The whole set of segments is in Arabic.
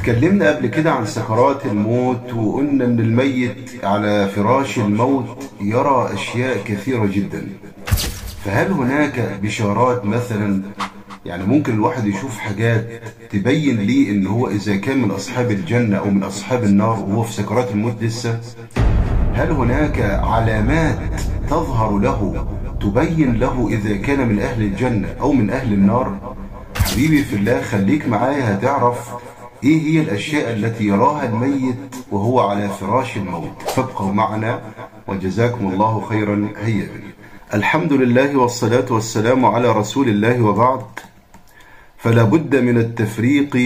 اتكلمنا قبل كده عن سكرات الموت، وقلنا ان الميت على فراش الموت يرى اشياء كثيرة جدا. فهل هناك بشارات مثلا؟ يعني ممكن الواحد يشوف حاجات تبين ليه ان هو اذا كان من اصحاب الجنة او من اصحاب النار وهو في سكرات الموت لسه؟ هل هناك علامات تظهر له تبين له اذا كان من اهل الجنة او من اهل النار؟ حبيبي في الله، خليك معايا هتعرف ايه هي الاشياء التي يراها الميت وهو على فراش الموت. فابقوا معنا وجزاكم الله خيرا. هيا بنا. الحمد لله والصلاة والسلام على رسول الله، وبعد. فلا بد من التفريق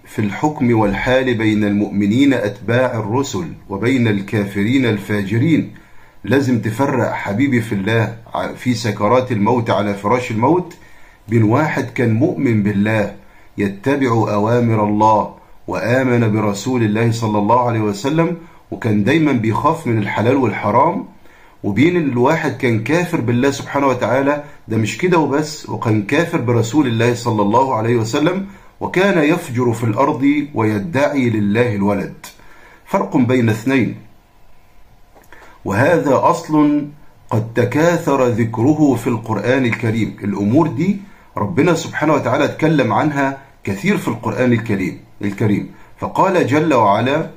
في الحكم والحال بين المؤمنين أتباع الرسل وبين الكافرين الفاجرين. لازم تفرق حبيبي في الله في سكرات الموت على فراش الموت بين واحد كان مؤمن بالله يتبع أوامر الله وآمن برسول الله صلى الله عليه وسلم وكان دايما بيخاف من الحلال والحرام، وبين الواحد كان كافر بالله سبحانه وتعالى. ده مش كده وبس، وكان كافر برسول الله صلى الله عليه وسلم وكان يفجر في الأرض ويدعي لله الولد. فرق بين اثنين، وهذا أصل قد تكاثر ذكره في القرآن الكريم. الأمور دي ربنا سبحانه وتعالى اتكلم عنها كثير في القرآن الكريم. فقال جل وعلا: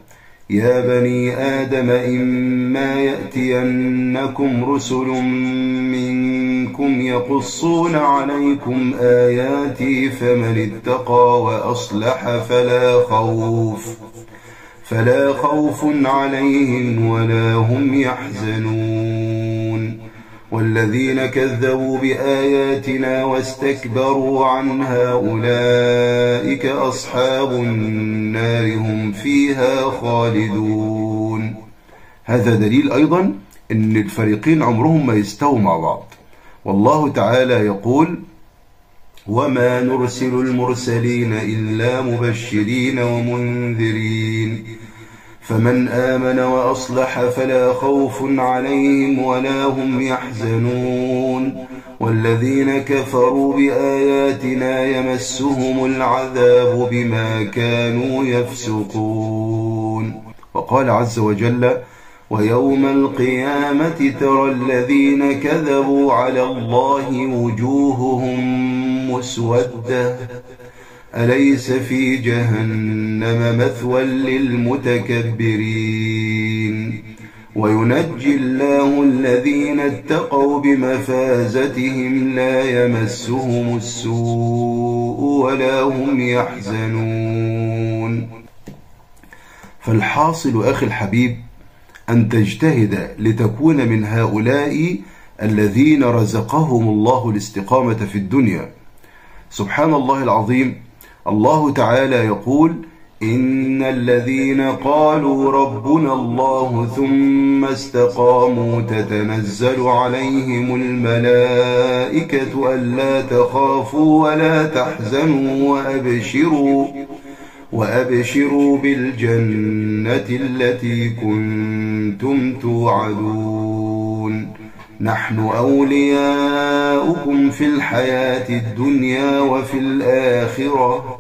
يا بني آدم إما يأتينكم رسل منكم يقصون عليكم آياتي فمن اتقى وأصلح فلا خوف عليهم ولا هم يحزنون. والذين كذبوا بآياتنا واستكبروا عنها أولئك أصحاب النار هم فيها خالدون. هذا دليل أيضا أن الفريقين عمرهم ما يستووا مع بعض. والله تعالى يقول: وما نرسل المرسلين إلا مبشرين ومنذرين فمن آمن وأصلح فلا خوف عليهم ولا هم يحزنون. والذين كفروا بآياتنا يمسهم العذاب بما كانوا يفسقون. وقال عز وجل: ويوم القيامة ترى الذين كذبوا على الله وجوههم مسودة أليس في جهنم مثوى للمتكبرين. وينجي الله الذين اتقوا بمفازتهم لا يمسهم السوء ولا هم يحزنون. فالحاصل أخي الحبيب أن تجتهد لتكون من هؤلاء الذين رزقهم الله الاستقامة في الدنيا. سبحان الله العظيم، الله تعالى يقول: إن الذين قالوا ربنا الله ثم استقاموا تتنزل عليهم الملائكة ألا تخافوا ولا تحزنوا وأبشروا بالجنة التي كنتم توعدون. نحن أولياؤكم في الحياة الدنيا وفي الآخرة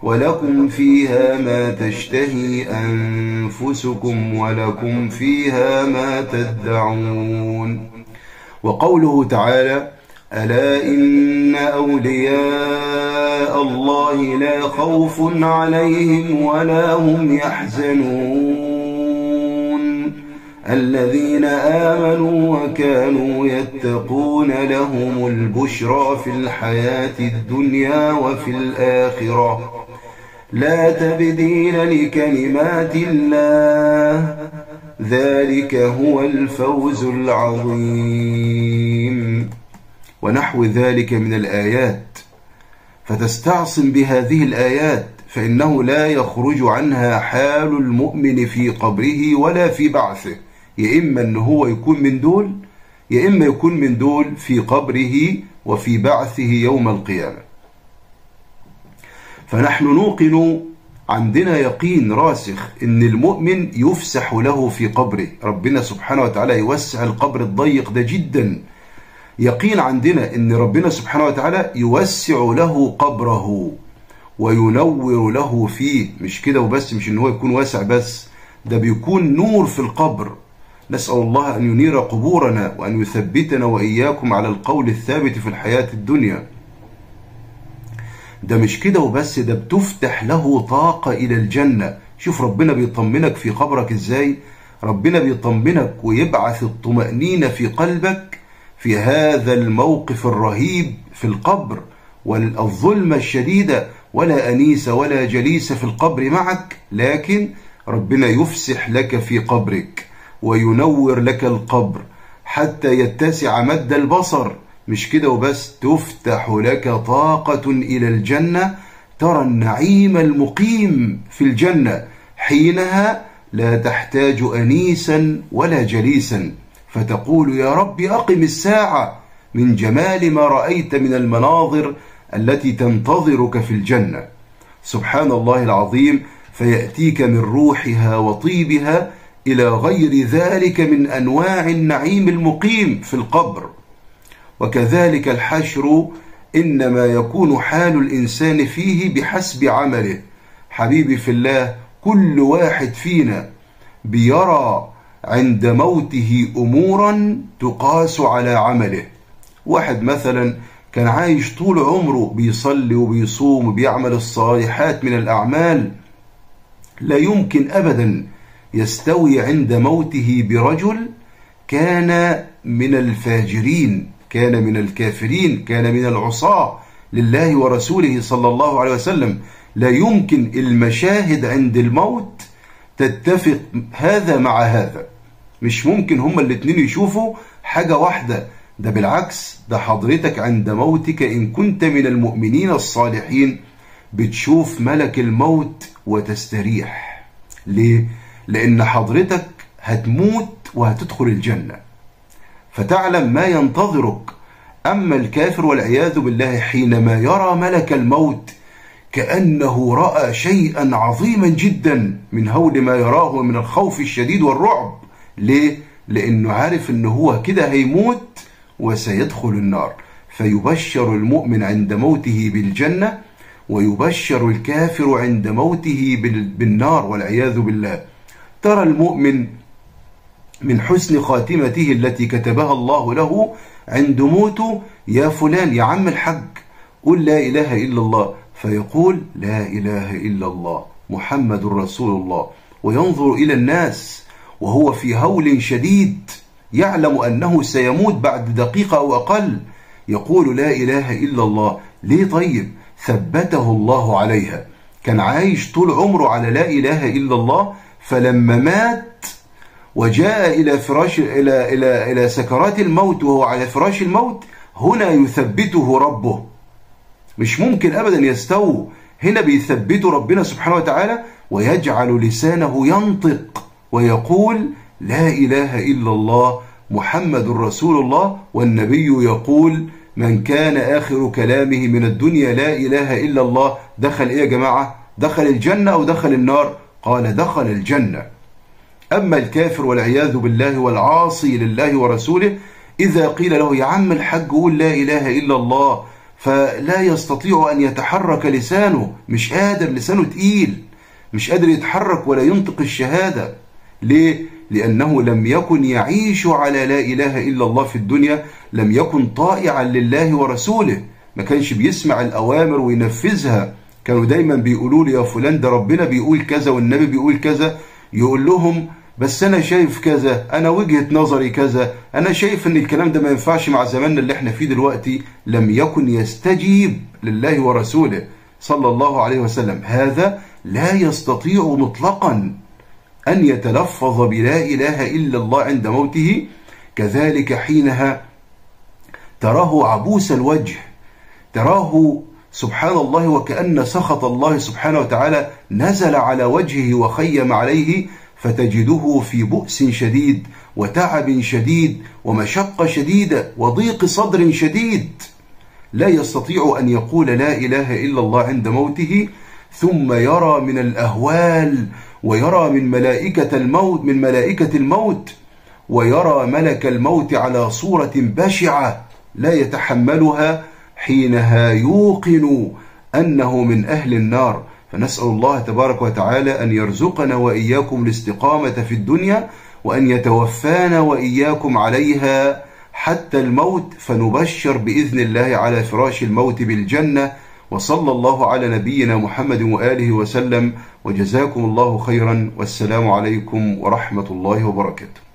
ولكم فيها ما تشتهي أنفسكم ولكم فيها ما تدعون. وقوله تعالى: ألا إن أولياء الله لا خوف عليهم ولا هم يحزنون الذين آمنوا وكانوا يتقون لهم البشرى في الحياة الدنيا وفي الآخرة لا تبديل لكلمات الله ذلك هو الفوز العظيم. ونحو ذلك من الآيات، فتستعصم بهذه الآيات فإنه لا يخرج عنها حال المؤمن في قبره ولا في بعثه. يا إما أن هو يكون من دول، يا إما يكون من دول في قبره وفي بعثه يوم القيامة. فنحن نوقن، عندنا يقين راسخ أن المؤمن يفسح له في قبره. ربنا سبحانه وتعالى يوسع القبر الضيق ده جدا. يقين عندنا أن ربنا سبحانه وتعالى يوسع له قبره وينور له فيه. مش كده وبس، مش ان هو يكون واسع بس، ده بيكون نور في القبر. نسأل الله أن ينير قبورنا وأن يثبتنا وإياكم على القول الثابت في الحياة الدنيا. ده مش كده وبس، ده بتفتح له طاقة إلى الجنة. شوف ربنا بيطمنك في قبرك إزاي. ربنا بيطمنك ويبعث الطمأنينة في قلبك في هذا الموقف الرهيب في القبر والظلمة الشديدة، ولا أنيس ولا جليس في القبر معك، لكن ربنا يفسح لك في قبرك وينور لك القبر حتى يتسع مد البصر. مش كده وبس، تفتح لك طاقة إلى الجنة، ترى النعيم المقيم في الجنة، حينها لا تحتاج أنيسا ولا جليسا، فتقول يا رب أقم الساعة من جمال ما رأيت من المناظر التي تنتظرك في الجنة. سبحان الله العظيم. فيأتيك من روحها وطيبها إلى غير ذلك من أنواع النعيم المقيم في القبر. وكذلك الحشر إنما يكون حال الإنسان فيه بحسب عمله. حبيبي في الله، كل واحد فينا بيرى عند موته أمورا تقاس على عمله. واحد مثلا كان عايش طول عمره بيصلي وبيصوم وبيعمل الصالحات من الأعمال، لا يمكن أبدا يستوي عند موته برجل كان من الفاجرين، كان من الكافرين، كان من العصاة لله ورسوله صلى الله عليه وسلم. لا يمكن المشاهد عند الموت تتفق هذا مع هذا، مش ممكن هما الاتنين يشوفوا حاجة واحدة. ده بالعكس، ده حضرتك عند موتك إن كنت من المؤمنين الصالحين بتشوف ملك الموت وتستريح. ليه؟ لأن حضرتك هتموت وهتدخل الجنة، فتعلم ما ينتظرك. أما الكافر والعياذ بالله حينما يرى ملك الموت كأنه رأى شيئا عظيما جدا من هول ما يراه من الخوف الشديد والرعب. ليه؟ لأنه عارف أنه هو كده هيموت وسيدخل النار. فيبشر المؤمن عند موته بالجنة، ويبشر الكافر عند موته بالنار والعياذ بالله. ترى المؤمن من حسن خاتمته التي كتبها الله له عند موته، يا فلان يا عم الحج قل لا إله إلا الله، فيقول لا إله إلا الله محمد رسول الله، وينظر إلى الناس وهو في هول شديد يعلم أنه سيموت بعد دقيقة أو أقل، يقول لا إله إلا الله. ليه؟ طيب ثبته الله عليها، كان عايش طول عمره على لا إله إلا الله، فلما مات وجاء إلى فراش إلى سكرات الموت وهو على فراش الموت، هنا يثبته ربه. مش ممكن أبدا يستووا، هنا بيثبته ربنا سبحانه وتعالى ويجعل لسانه ينطق ويقول لا إله إلا الله محمد رسول الله. والنبي يقول من كان آخر كلامه من الدنيا لا إله إلا الله دخل إيه يا جماعة؟ دخل الجنة أو دخل النار؟ قال دخل الجنة. أما الكافر والعياذ بالله والعاصي لله ورسوله، إذا قيل له يا عم الحج قول لا إله إلا الله، فلا يستطيع أن يتحرك لسانه، مش قادر، لسانه تقيل، مش قادر يتحرك ولا ينطق الشهادة. ليه؟ لأنه لم يكن يعيش على لا إله إلا الله في الدنيا، لم يكن طائعا لله ورسوله، ما كانش بيسمع الأوامر وينفذها. كانوا دايما بيقولوا لي يا فلان ده ربنا بيقول كذا والنبي بيقول كذا، يقول لهم بس أنا شايف كذا، أنا وجهة نظري كذا، أنا شايف أن الكلام ده ما ينفعش مع زماننا اللي احنا فيه دلوقتي. لم يكن يستجيب لله ورسوله صلى الله عليه وسلم. هذا لا يستطيع مطلقا أن يتلفظ بلا إله إلا الله عند موته. كذلك حينها تراه عبوس الوجه، تراه سبحان الله وكأن سخط الله سبحانه وتعالى نزل على وجهه وخيم عليه، فتجده في بؤس شديد وتعب شديد ومشقة شديدة وضيق صدر شديد، لا يستطيع أن يقول لا إله إلا الله عند موته. ثم يرى من الأهوال ويرى من ملائكة الموت ويرى ملك الموت على صورة بشعة لا يتحملها. حينها يوقن أنه من أهل النار. فنسأل الله تبارك وتعالى أن يرزقنا وإياكم الاستقامة في الدنيا، وأن يتوفانا وإياكم عليها حتى الموت، فنبشر بإذن الله على فراش الموت بالجنة. وصلى الله على نبينا محمد وآله وسلم، وجزاكم الله خيرا، والسلام عليكم ورحمة الله وبركاته.